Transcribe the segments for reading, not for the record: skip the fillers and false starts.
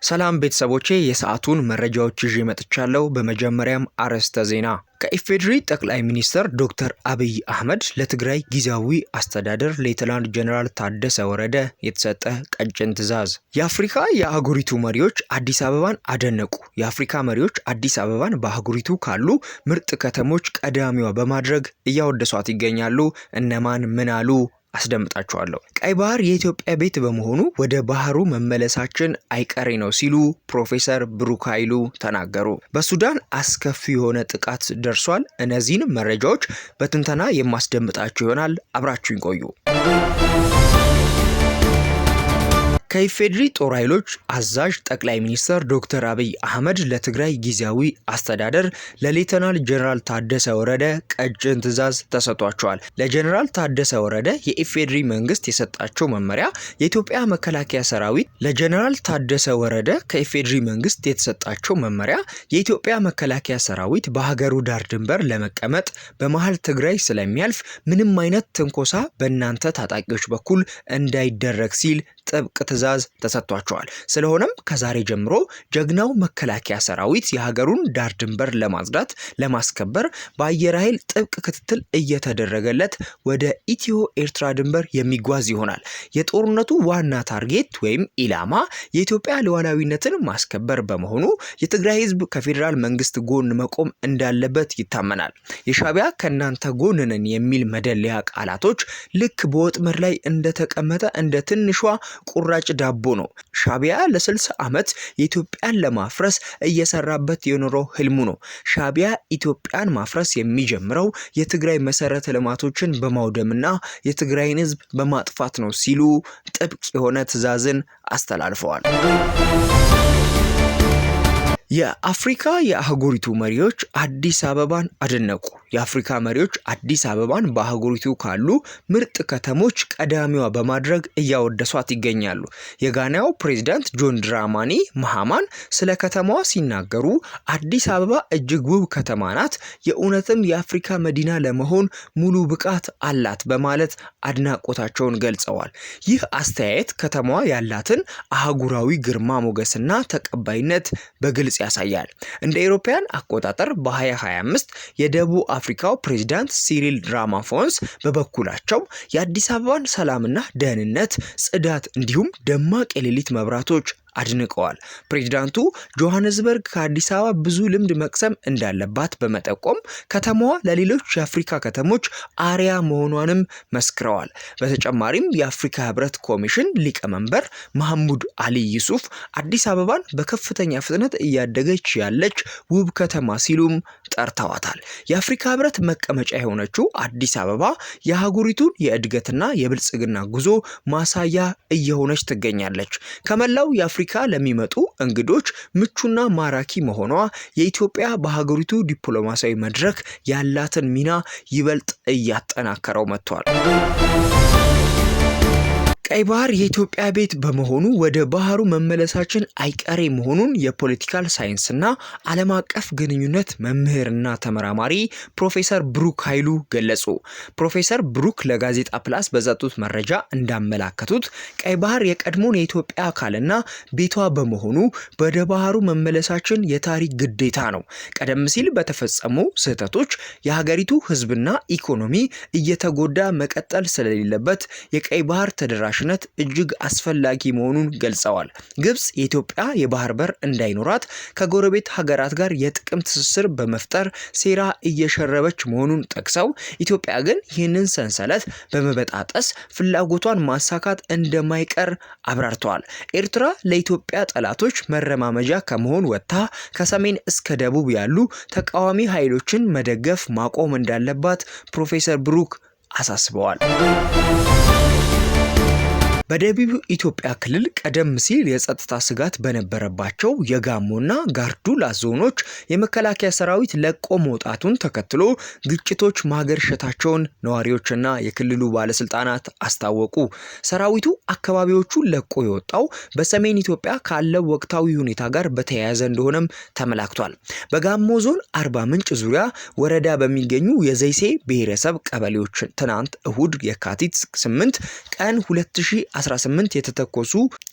ሰላም ቤተሰቦቼ የሰዓቱን መረጃዎች ይዤ መጥቻለሁ። በመጀመሪያም አርዕስተ ዜና። ከኢፌዴሪ ጠቅላይ ሚኒስትር ዶክተር አብይ አህመድ ለትግራይ ጊዜያዊ አስተዳደር ሌተናንት ጀነራል ታደሰ ወረደ የተሰጠ ቀጭን ትዕዛዝ። የአፍሪካ የአህጉሪቱ መሪዎች አዲስ አበባን አደነቁ። የአፍሪካ መሪዎች አዲስ አበባን በአህጉሪቱ ካሉ ምርጥ ከተሞች ቀዳሚዋ በማድረግ እያወደሷት ይገኛሉ። እነማን ምን አሉ? አስደምጣችኋለሁ። ቀይ ባህር የኢትዮጵያ ቤት በመሆኑ ወደ ባህሩ መመለሳችን አይቀሬ ነው ሲሉ ፕሮፌሰር ብሩክ ኃይሉ ተናገሩ። በሱዳን አስከፊ የሆነ ጥቃት ደርሷል። እነዚህን መረጃዎች በትንተና የማስደምጣችሁ ይሆናል። አብራችሁኝ ቆዩ። ከኢፌዴሪ ጦር ኃይሎች አዛዥ ጠቅላይ ሚኒስትር ዶክተር አብይ አህመድ ለትግራይ ጊዜያዊ አስተዳደር ለሌተናል ጀነራል ታደሰ ወረደ ቀጭን ትዕዛዝ ተሰጥቷቸዋል። ለጀነራል ታደሰ ወረደ የኢፌዴሪ መንግስት የሰጣቸው መመሪያ የኢትዮጵያ መከላከያ ሰራዊት ለጀነራል ታደሰ ወረደ ከኢፌዴሪ መንግስት የተሰጣቸው መመሪያ የኢትዮጵያ መከላከያ ሰራዊት በሀገሩ ዳር ድንበር ለመቀመጥ በመሃል ትግራይ ስለሚያልፍ ምንም አይነት ትንኮሳ በእናንተ ታጣቂዎች በኩል እንዳይደረግ ሲል ጥብቅ ትዕዛዝ ተሰጥቷቸዋል። ስለሆነም ከዛሬ ጀምሮ ጀግናው መከላከያ ሰራዊት የሀገሩን ዳር ድንበር ለማጽዳት ለማስከበር በአየር ኃይል ጥብቅ ክትትል እየተደረገለት ወደ ኢትዮ ኤርትራ ድንበር የሚጓዝ ይሆናል። የጦርነቱ ዋና ታርጌት ወይም ኢላማ የኢትዮጵያ ሉዓላዊነትን ማስከበር በመሆኑ የትግራይ ህዝብ ከፌዴራል መንግስት ጎን መቆም እንዳለበት ይታመናል። የሻዕቢያ ከናንተ ጎን ነን የሚል መደለያ ቃላቶች ልክ በወጥመድ ላይ እንደተቀመጠ እንደ ትንሿ ቁራጭ ዳቦ ነው። ሻዕቢያ ለ60 ዓመት የኢትዮጵያን ለማፍረስ እየሰራበት የኖረው ህልሙ ነው። ሻዕቢያ ኢትዮጵያን ማፍረስ የሚጀምረው የትግራይ መሰረተ ልማቶችን በማውደምና የትግራይን ህዝብ በማጥፋት ነው ሲሉ ጥብቅ የሆነ ትዕዛዝን አስተላልፈዋል። የአፍሪካ የአህጉሪቱ መሪዎች አዲስ አበባን አደነቁ። የአፍሪካ መሪዎች አዲስ አበባን በአህጉሪቱ ካሉ ምርጥ ከተሞች ቀዳሚዋ በማድረግ እያወደሷት ይገኛሉ። የጋናው ፕሬዝዳንት ጆን ድራማኒ መሃማን ስለ ከተማዋ ሲናገሩ አዲስ አበባ እጅግ ውብ ከተማ ናት፣ የእውነትም የአፍሪካ መዲና ለመሆን ሙሉ ብቃት አላት በማለት አድናቆታቸውን ገልጸዋል። ይህ አስተያየት ከተማዋ ያላትን አህጉራዊ ግርማ ሞገስና ተቀባይነት በግልጽ ያሳያል። እንደ አውሮፓውያን አቆጣጠር በ2025 የደቡብ አፍሪካው ፕሬዝዳንት ሲሪል ራማፎሳ በበኩላቸው የአዲስ አበባን ሰላምና ደህንነት፣ ጽዳት እንዲሁም ደማቅ የሌሊት መብራቶች አድንቀዋል። ፕሬዝዳንቱ ጆሃንስበርግ ከአዲስ አበባ ብዙ ልምድ መቅሰም እንዳለባት በመጠቆም ከተማዋ ለሌሎች የአፍሪካ ከተሞች አርያ መሆኗንም መስክረዋል። በተጨማሪም የአፍሪካ ህብረት ኮሚሽን ሊቀመንበር መሐሙድ አሊ ዩሱፍ አዲስ አበባን በከፍተኛ ፍጥነት እያደገች ያለች ውብ ከተማ ሲሉም ጠርተዋታል። የአፍሪካ ህብረት መቀመጫ የሆነችው አዲስ አበባ የአህጉሪቱን የእድገትና የብልጽግና ጉዞ ማሳያ እየሆነች ትገኛለች። ከመላው የአፍሪካ ለሚመጡ እንግዶች ምቹና ማራኪ መሆኗ የኢትዮጵያ በሀገሪቱ ዲፕሎማሲያዊ መድረክ ያላትን ሚና ይበልጥ እያጠናከረው መጥቷል። ቀይ ባህር የኢትዮጵያ ቤት በመሆኑ ወደ ባህሩ መመለሳችን አይቀሬ መሆኑን የፖለቲካል ሳይንስና ዓለም አቀፍ ግንኙነት መምህርና ተመራማሪ ፕሮፌሰር ብሩክ ኃይሉ ገለጹ። ፕሮፌሰር ብሩክ ለጋዜጣ ፕላስ በሰጡት መረጃ እንዳመላከቱት ቀይ ባህር የቀድሞውን የኢትዮጵያ አካልና ቤቷ በመሆኑ ወደ ባህሩ መመለሳችን የታሪክ ግዴታ ነው። ቀደም ሲል በተፈጸሙ ስህተቶች የሀገሪቱ ህዝብና ኢኮኖሚ እየተጎዳ መቀጠል ስለሌለበት የቀይ ባህር ተደራሽ እጅግ አስፈላጊ መሆኑን ገልጸዋል። ግብጽ የኢትዮጵያ የባህር በር እንዳይኖራት ከጎረቤት ሀገራት ጋር የጥቅም ትስስር በመፍጠር ሴራ እየሸረበች መሆኑን ጠቅሰው ኢትዮጵያ ግን ይህንን ሰንሰለት በመበጣጠስ ፍላጎቷን ማሳካት እንደማይቀር አብራርተዋል። ኤርትራ ለኢትዮጵያ ጠላቶች መረማመጃ ከመሆን ወጥታ ከሰሜን እስከ ደቡብ ያሉ ተቃዋሚ ኃይሎችን መደገፍ ማቆም እንዳለባት ፕሮፌሰር ብሩክ አሳስበዋል። በደቡብ ኢትዮጵያ ክልል ቀደም ሲል የጸጥታ ስጋት በነበረባቸው የጋሞና ጋርዱላ ዞኖች የመከላከያ ሰራዊት ለቆ መውጣቱን ተከትሎ ግጭቶች ማገርሸታቸውን ነዋሪዎችና የክልሉ ባለስልጣናት አስታወቁ። ሰራዊቱ አካባቢዎቹን ለቆ የወጣው በሰሜን ኢትዮጵያ ካለው ወቅታዊ ሁኔታ ጋር በተያያዘ እንደሆነም ተመላክቷል። በጋሞ ዞን አርባ ምንጭ ዙሪያ ወረዳ በሚገኙ የዘይሴ ብሔረሰብ ቀበሌዎች ትናንት እሁድ የካቲት 8 ቀን 2000 18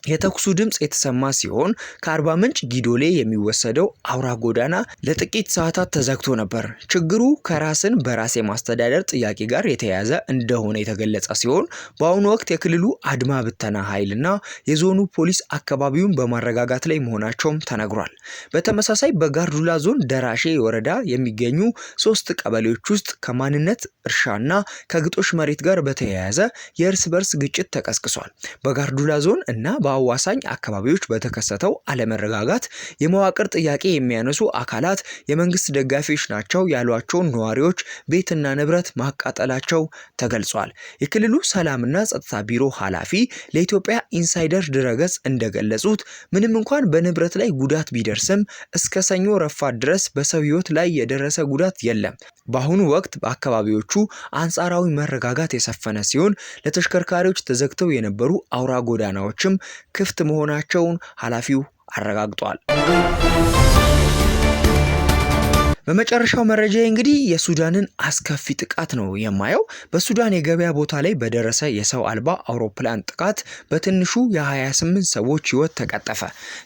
የተኩሱ ድምጽ የተሰማ ሲሆን ከአርባ ምንጭ ጊዶሌ የሚወሰደው አውራ ጎዳና ለጥቂት ሰዓታት ተዘግቶ ነበር። ችግሩ ከራስን በራስ የማስተዳደር ጥያቄ ጋር የተያያዘ እንደሆነ የተገለጸ ሲሆን በአሁኑ ወቅት የክልሉ አድማ ብተና ኃይልና የዞኑ ፖሊስ አካባቢውን በማረጋጋት ላይ መሆናቸውም ተነግሯል። በተመሳሳይ በጋርዱላ ዞን ደራሼ ወረዳ የሚገኙ 3 ቀበሌዎች ውስጥ ከማንነት እርሻና ከግጦሽ መሬት ጋር በተያያዘ የእርስ በርስ ግጭት ተቀስቅሷል። በጋርዱላ ዞን እና በአዋሳኝ አካባቢዎች በተከሰተው አለመረጋጋት የመዋቅር ጥያቄ የሚያነሱ አካላት የመንግስት ደጋፊዎች ናቸው ያሏቸውን ነዋሪዎች ቤትና ንብረት ማቃጠላቸው ተገልጿል። የክልሉ ሰላምና ጸጥታ ቢሮ ኃላፊ ለኢትዮጵያ ኢንሳይደር ድረገጽ እንደገለጹት ምንም እንኳን በንብረት ላይ ጉዳት ቢደርስም እስከ ሰኞ ረፋድ ድረስ በሰው ሕይወት ላይ የደረሰ ጉዳት የለም። በአሁኑ ወቅት በአካባቢዎቹ አንጻራዊ መረጋጋት የሰፈነ ሲሆን ለተሽከርካሪዎች ተዘግተው የነበሩ አውራ ጎዳናዎችም ክፍት መሆናቸውን ኃላፊው አረጋግጧል። በመጨረሻው መረጃ እንግዲህ የሱዳንን አስከፊ ጥቃት ነው የማየው። በሱዳን የገበያ ቦታ ላይ በደረሰ የሰው አልባ አውሮፕላን ጥቃት በትንሹ የ28 ሰዎች ሕይወት ተቀጠፈ።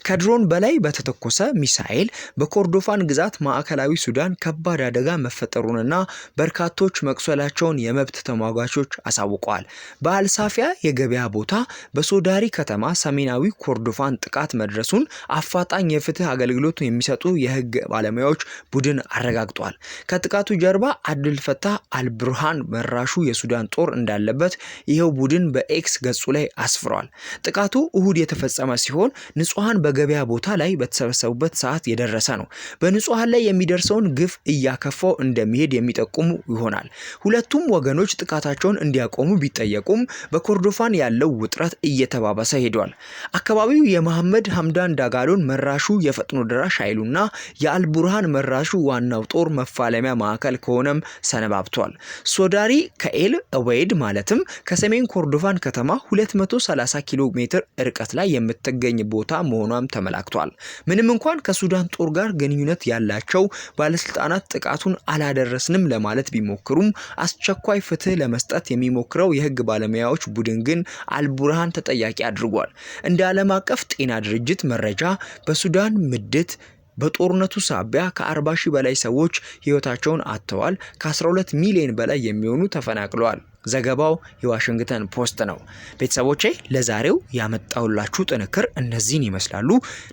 ከድሮን በላይ በተተኮሰ ሚሳኤል በኮርዶፋን ግዛት ማዕከላዊ ሱዳን ከባድ አደጋ መፈጠሩንና በርካቶች መቁሰላቸውን የመብት ተሟጋቾች አሳውቀዋል። በአልሳፊያ የገበያ ቦታ በሶዳሪ ከተማ ሰሜናዊ ኮርዶፋን ጥቃት መድረሱን አፋጣኝ የፍትህ አገልግሎት የሚሰጡ የህግ ባለሙያዎች ቡድን አረጋግጧል። ከጥቃቱ ጀርባ አብዱልፈታህ አልቡርሃን መራሹ የሱዳን ጦር እንዳለበት ይሄው ቡድን በኤክስ ገጹ ላይ አስፍሯል። ጥቃቱ እሁድ የተፈጸመ ሲሆን ንጹሃን በገበያ ቦታ ላይ በተሰበሰቡበት ሰዓት የደረሰ ነው። በንጹሃን ላይ የሚደርሰውን ግፍ እያከፋው እንደሚሄድ የሚጠቁሙ ይሆናል። ሁለቱም ወገኖች ጥቃታቸውን እንዲያቆሙ ቢጠየቁም በኮርዶፋን ያለው ውጥረት እየተባባሰ ሄዷል። አካባቢው የመሐመድ ሐምዳን ዳጋሎን መራሹ የፈጥኖ ደራሽ ኃይሉና የአልቡርሃን መራሹ ዋናው ጦር መፋለሚያ ማዕከል ከሆነም ሰነባብቷል። ሶዳሪ ከኤል ኦቤይድ ማለትም ከሰሜን ኮርዶፋን ከተማ 230 ኪሎ ሜትር ርቀት ላይ የምትገኝ ቦታ መሆኗም ተመላክቷል። ምንም እንኳን ከሱዳን ጦር ጋር ግንኙነት ያላቸው ባለስልጣናት ጥቃቱን አላደረስንም ለማለት ቢሞክሩም አስቸኳይ ፍትህ ለመስጠት የሚሞክረው የህግ ባለሙያዎች ቡድን ግን አልቡርሃን ተጠያቂ አድርጓል። እንደ ዓለም አቀፍ ጤና ድርጅት መረጃ በሱዳን ምድት በጦርነቱ ሳቢያ ከ40 ሺህ በላይ ሰዎች ህይወታቸውን አጥተዋል። ከ12 ሚሊዮን በላይ የሚሆኑ ተፈናቅለዋል። ዘገባው የዋሽንግተን ፖስት ነው። ቤተሰቦቼ ለዛሬው ያመጣሁላችሁ ጥንክር እነዚህን ይመስላሉ።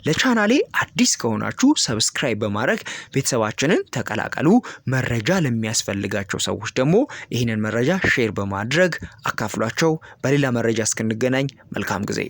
ለቻናሌ አዲስ ከሆናችሁ ሰብስክራይብ በማድረግ ቤተሰባችንን ተቀላቀሉ። መረጃ ለሚያስፈልጋቸው ሰዎች ደግሞ ይህንን መረጃ ሼር በማድረግ አካፍሏቸው። በሌላ መረጃ እስክንገናኝ መልካም ጊዜ